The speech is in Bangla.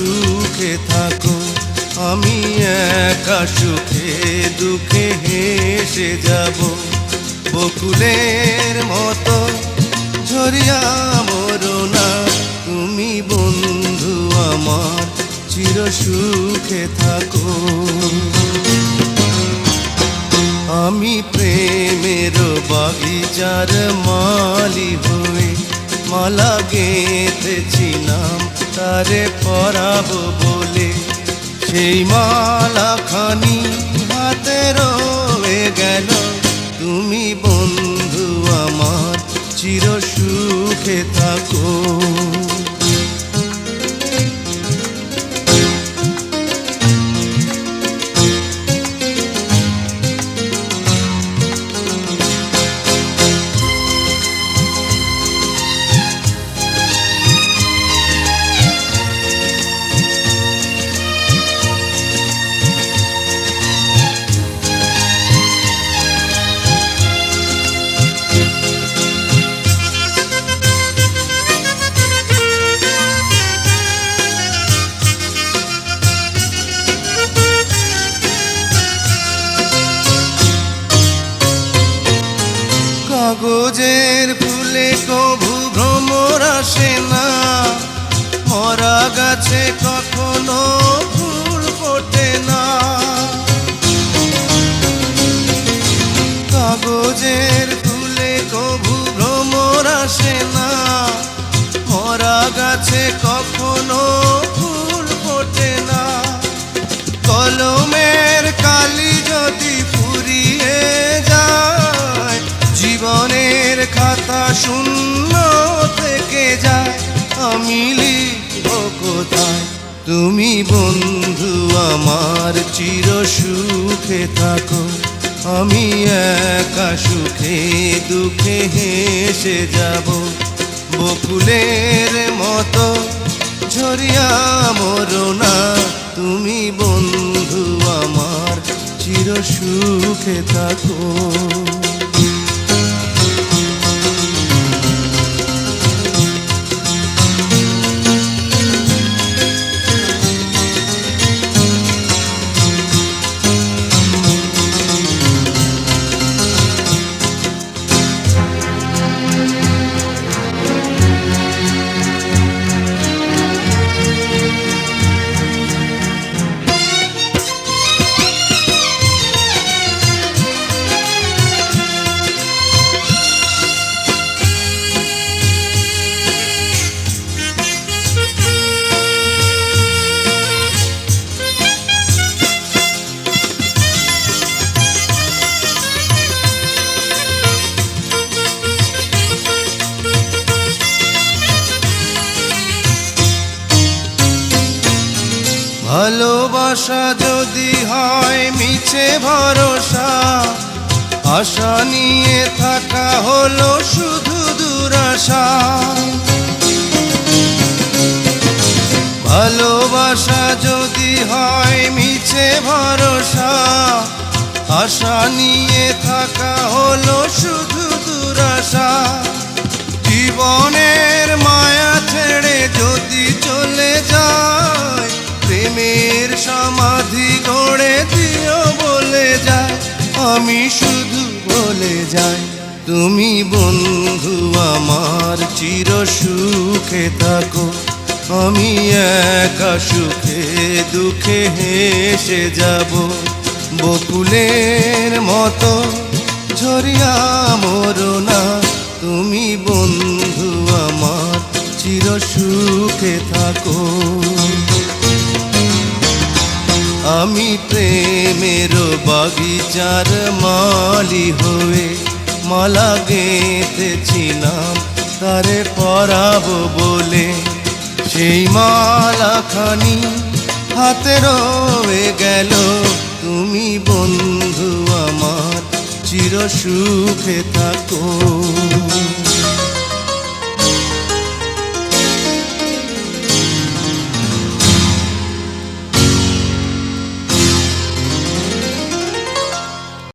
সুখে থাকো। আমি একা সুখে দুঃখে হেসে যাব, বকুলের মতো ঝরিয়া মরো না। তুমি বন্ধু আমার চির সুখে থাকো। আমি প্রেমের বাগিচার মালি হয়ে মালা গেঁথেছি নাম তারে পরাবো বলে। সেই মালা খানি হাতে রয়ে গেল, তুমি বন্ধু আমার চির সুখে থাকো। কাগজের ফুলে কভু ভ্রমর আসে না, মরা গাছে কখনো ফুল ফোটে না। কাগজের ফুলে কভু ভ্রমর আসে না, মরা গাছে কখনো ফুল ফোটে না। কলমের কালি যদি ফুরিয়ে যায়, জীবনের খাতা শূন্য থেকে যায়, আমি লিখব কোথায়? তুমি বন্ধু আমার চির সুখে থাকো। আমি একা সুখে দুঃখে হেসে যাব, বকুলের মতো ঝরিয়া মরো না। তুমি বন্ধু আমার চির সুখে থাকো। ভালোবাসা যদি হয় মিছে ভরসা, আশা নিয়ে থাকা হলো শুধু দুরাশা। ভালোবাসা যদি হয় মিছে ভরসা, আশা নিয়ে থাকা হলো শুধু দুরাশা। জীবনের মায়া ছেড়ে যদি চলে যায়, প্রেমের সমাধি গড়ে দিও বলে যায়, আমি শুধু বলে যাই, তুমি বন্ধু আমার চির সুখে থাকো। আমি একা সুখে দুঃখে হেসে যাব, বকুলের মতো ঝরিয়া মরো না। তুমি বন্ধু আমার চির সুখে থাকো। আমি প্রেমের বাগিচার মালি হয়ে মালা গেঁথেছি নাম তারে পরাবো বলে। সেই মালা খানি হাতে রয়ে গেল, তুমি বন্ধু আমার চির সুখে থাকো।